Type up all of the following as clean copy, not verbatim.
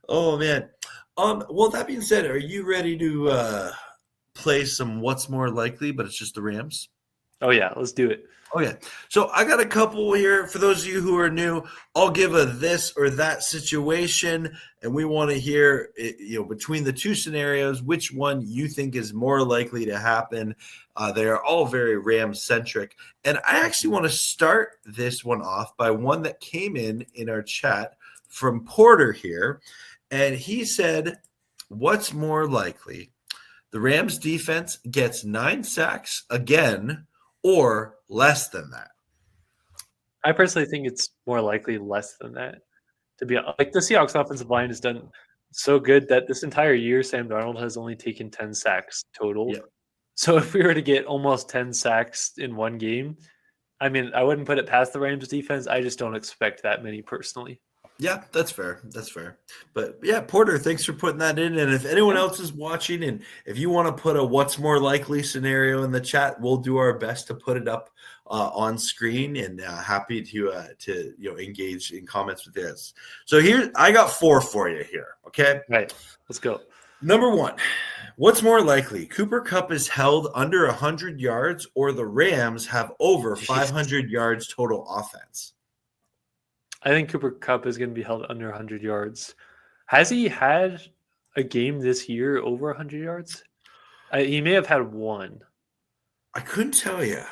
Oh man. Well, that being said, are you ready to play some what's more likely, but it's just the Rams? Oh yeah, let's do it. Okay. So I got a couple here for those of you who are new. I'll give a this or that situation, and we want to hear, between the two scenarios, which one you think is more likely to happen. They are all very Rams centric, and I actually want to start this one off by one that came in our chat from Porter here, and he said, "What's more likely? The Rams defense gets 9 sacks again, or less than that." I personally think it's more likely less than that. To be like the Seahawks offensive line has done so good that this entire year Sam Darnold has only taken 10 sacks total. Yeah. So if we were to get almost 10 sacks in one game, I mean, I wouldn't put it past the Rams defense. I just don't expect that many personally. Yeah, that's fair. That's fair. But yeah, Porter, thanks for putting that in. And if anyone Yeah. else is watching and if you want to put a what's more likely scenario in the chat, we'll do our best to put it up on screen and happy to engage in comments with this. So here I got 4 for you here. Okay. Right. Let's go. Number 1, what's more likely? Cooper Kupp is held under 100 yards or the Rams have over Jeez. 500 yards total offense? I think Cooper Kupp is going to be held under 100 yards. Has he had a game this year over 100 yards? He may have had one. I couldn't tell you.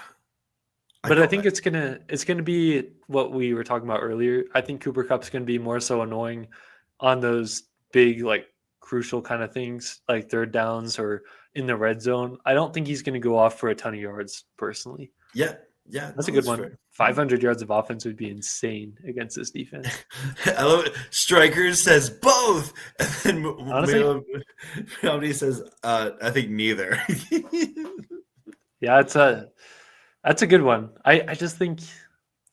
But I think it's gonna be what we were talking about earlier. I think Cooper Cup's gonna be more so annoying on those big, like crucial kind of things, like third downs or in the red zone. I don't think he's gonna go off for a ton of yards personally. Yeah, yeah, That's a no, good that's one. fair. 500 yards of offense would be insane against this defense. I love it. Strikers says both, and then Honestly, Melody says, "I think neither." yeah, that's a good one. I just think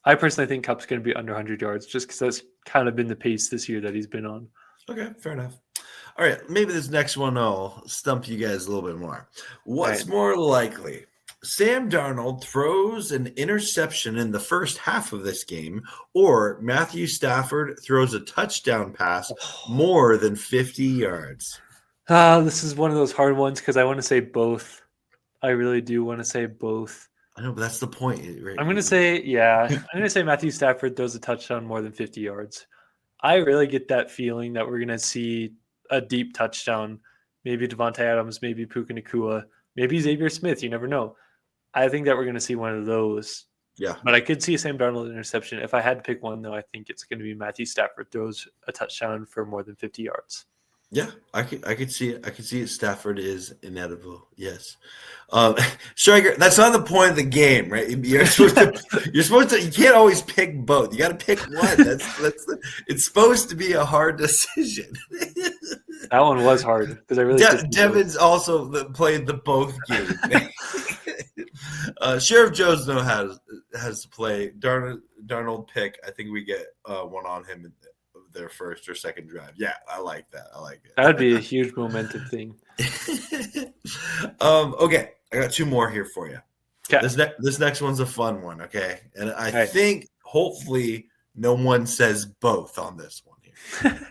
I personally think Cup's gonna be under 100 yards just because that's kind of been the pace this year that he's been on. Okay, fair enough. All right, maybe this next one will stump you guys a little bit more. What's Right. more likely? Sam Darnold throws an interception in the first half of this game, or Matthew Stafford throws a touchdown pass more than 50 yards. This is one of those hard ones because I want to say both. I really do want to say both. I know, but that's the point, right? I'm going to say, yeah, I'm going to say Matthew Stafford throws a touchdown more than 50 yards. I really get that feeling that we're going to see a deep touchdown. Maybe Devontae Adams, maybe Puka Nacua, maybe Xavier Smith. You never know. I think that we're going to see one of those. Yeah. But I could see a Sam Darnold interception. If I had to pick one, though, I think it's going to be Matthew Stafford throws a touchdown for more than 50 yards. Yeah, I could see it. I could see it. Stafford is inedible. Yes, striker. That's not the point of the game, right? You're supposed to. You're supposed to. You can't always pick both. You got to pick one. It's supposed to be a hard decision. That one was hard because I really Devin's also played the both game. Sheriff Joe's has to play Darnold pick. I think we get one on him their first or second drive. Yeah, I like that. I like it. That would be a huge momentum thing. Okay, I got 2 more here for you. Okay. This next one's a fun one. Okay, and I think hopefully no one says both on this one here.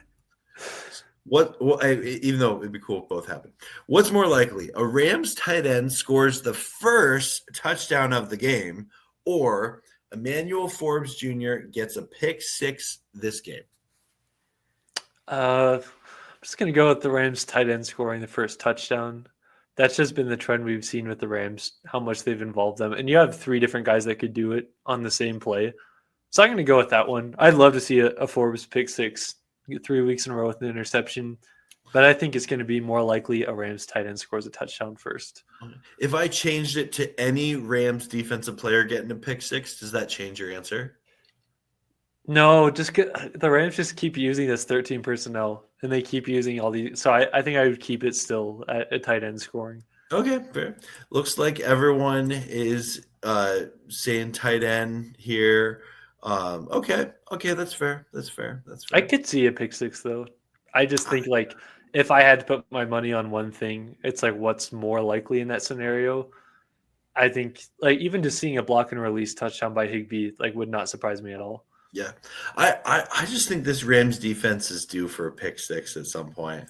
Even though it'd be cool if both happen. What's more likely? A Rams tight end scores the first touchdown of the game, or Emmanuel Forbes Jr. gets a pick 6 this game? I'm just going to go with the Rams tight end scoring the first touchdown. That's just been the trend we've seen with the Rams, how much they've involved them. And you have 3 different guys that could do it on the same play. So I'm going to go with that one. I'd love to see a Forbes pick 6 3 weeks in a row with an interception. But I think it's going to be more likely a Rams tight end scores a touchdown first. If I changed it to any Rams defensive player getting a pick 6, does that change your answer? No, the Rams just keep using this 13 personnel, and they keep using all these. So I think I would keep it still at a tight end scoring. Okay, fair. Looks like everyone is saying tight end here. Okay, that's fair. That's fair. I could see a pick 6 though. I just think like if I had to put my money on one thing, it's like what's more likely in that scenario. I think like even just seeing a block and release touchdown by Higbee like would not surprise me at all. Yeah. I just think this Rams defense is due for a pick six at some point.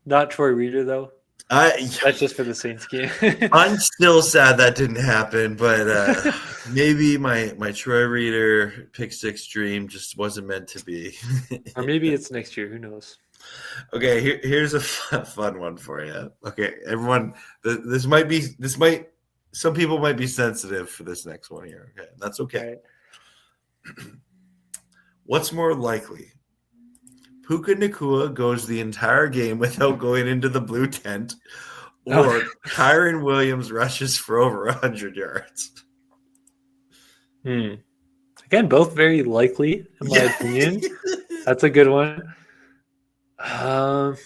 Not Troy Reader though. I That's just for the Saints game. I'm still sad that didn't happen, but maybe my Troy Reader pick six dream just wasn't meant to be. Or maybe it's next year. Who knows? Okay, here's a fun one for you. Okay, everyone, some people might be sensitive for this next one here. Okay, that's All okay. right. What's more likely? Puka Nakua goes the entire game without going into the blue tent, or Kyron Williams rushes for over 100 yards. Again, both very likely, in my opinion. That's a good one. I'm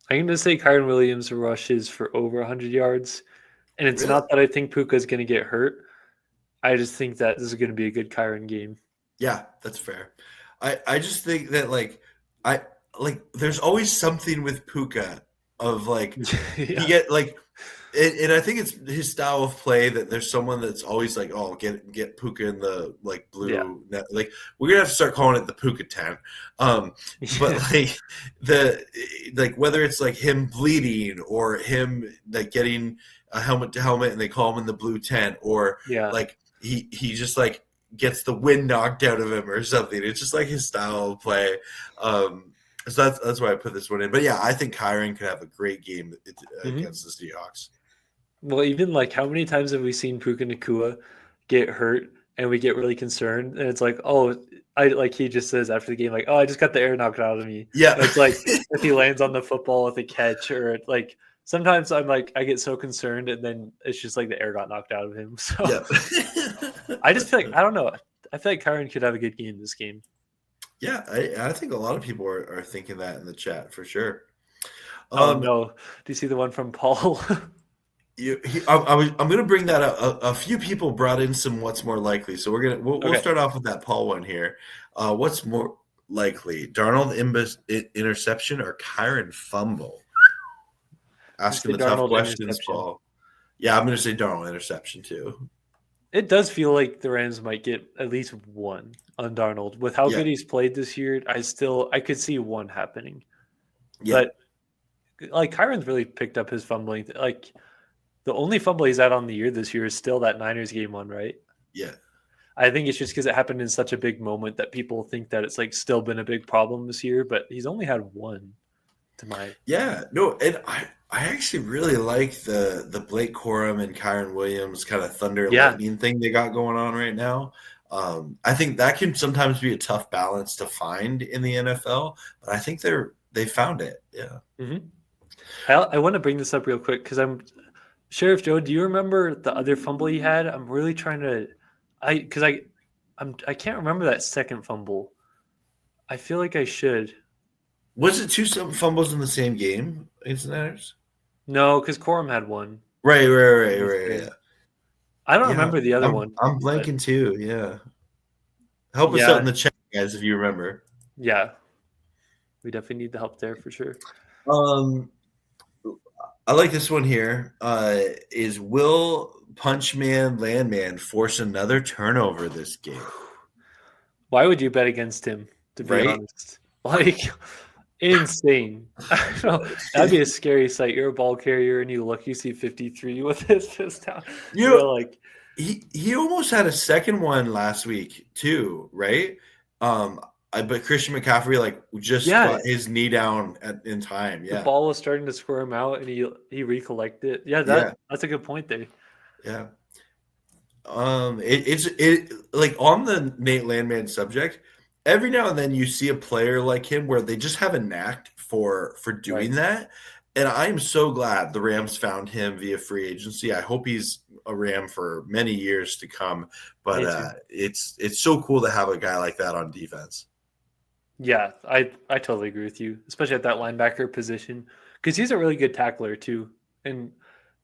going to say Kyron Williams rushes for over 100 yards. And it's Really? not that I think Puka is going to get hurt. I just think that this is going to be a good Kyron game. Yeah, that's fair. I just think that I there's always something with Puka of like Yeah. he get like and I think it's his style of play that there's someone that's always like, oh, get Puka in the like blue Yeah. net. Like we're gonna have to start calling it the Puka tent. But like whether it's like him bleeding or him like getting a helmet to helmet and they call him in the blue tent, or Yeah. like he just like gets the wind knocked out of him or something. It's just like his style of play. So that's why I put this one in. But yeah, I think Kyron could have a great game against the Seahawks. Well, even like how many times have we seen Puka Nakua get hurt and we get really concerned? And it's like, oh, I like he just says after the game, like, oh, I just got the air knocked out of me. Yeah. And it's like if he lands on the football with a catch, or like sometimes I'm like, I get so concerned and then it's just like the air got knocked out of him. So Yeah. I just feel like, I don't know. I feel like Kyron could have a good game this game. Yeah, I think a lot of people are thinking that in the chat for sure. Oh no. Do you see the one from Paul? I'm going to bring that up. A few people brought in some what's more likely, so we'll Okay. start off with that Paul one here. What's more likely, Darnold interception or Kyron fumble? Asking the tough Darnold questions, interception. Paul. Yeah, I'm going to say Darnold interception too. It does feel like the Rams might get at least one on Darnold. With how Yeah. good he's played this year, I could see one happening. Yeah. But like Kyron's really picked up his fumbling. Like the only fumble he's had on the year this year is still that Niners game one, right? Yeah. I think it's just because it happened in such a big moment that people think that it's like still been a big problem this year, but he's only had one to my No, and I actually really like the Blake Corum and Kyron Williams kind of thunder lightning thing they got going on right now. I think that can sometimes be a tough balance to find in the NFL, but I think they found it. Yeah. Mm-hmm. I want to bring this up real quick because Sheriff Joe, do you remember the other fumble he had? I'm really trying to I can't remember that second fumble. I feel like I should. Was it two fumbles in the same game against the Niners? No, because Corum had one. Right. Yeah. I don't remember the other one. I'm blanking too. Yeah. Help us out in the chat, guys, if you remember. Yeah. We definitely need the help there for sure. I like this one here. Is will Punchman Landman force another turnover this game? Why would you bet against him, to be honest? Like, insane. I don't know. That'd be a scary sight. You're a ball carrier and you see 53 with his fist down. You're like, he almost had a second one last week too, right? But Christian McCaffrey just got his knee down in time. Yeah, the ball was starting to squirm out, and he recollected. Yeah, that's a good point there. Yeah. It's like on the Nate Landman subject. Every now and then you see a player like him where they just have a knack for doing that, and I am so glad the Rams found him via free agency. I hope he's a Ram for many years to come. But it's so cool to have a guy like that on defense. Yeah, I totally agree with you, especially at that linebacker position, because he's a really good tackler too. And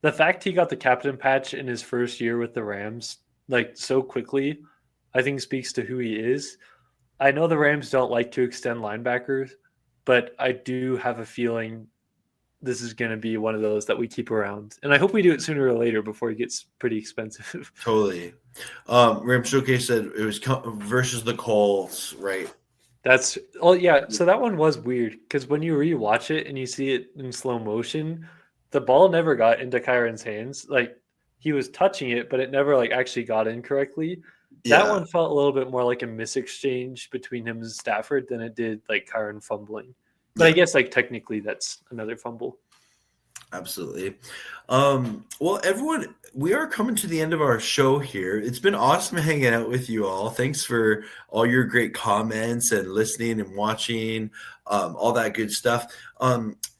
the fact he got the captain patch in his first year with the Rams, like so quickly, I think speaks to who he is. I know the Rams don't like to extend linebackers, but I do have a feeling this is going to be one of those that we keep around. And I hope we do it sooner or later before it gets pretty expensive. Totally. Ram Showcase said it was versus the Colts, right? Yeah. So that one was weird because when you rewatch it and you see it in slow motion, the ball never got into Kyron's hands. Like he was touching it, but it never like actually got in correctly. That Yeah. one felt a little bit more like a misexchange between him and Stafford than it did like Kyron fumbling. But I Yeah. guess like technically that's another fumble. Absolutely. Well, everyone, we are coming to the end of our show here. It's been awesome hanging out with you all. Thanks for all your great comments and listening and watching, all that good stuff.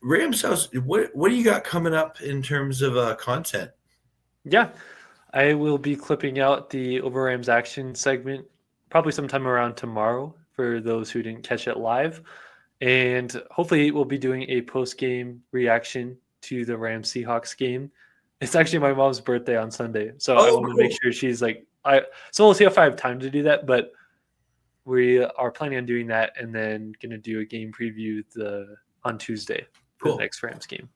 Rams House, what do you got coming up in terms of content? Yeah. I will be clipping out the Over Rams action segment probably sometime around tomorrow for those who didn't catch it live. And hopefully we'll be doing a post-game reaction to the Rams Seahawks game. It's actually my mom's birthday on Sunday. So I Oh, want to make cool. sure she's like so we'll see if I have time to do that, but we are planning on doing that and then gonna do a game preview on Tuesday for the Cool. next Rams game.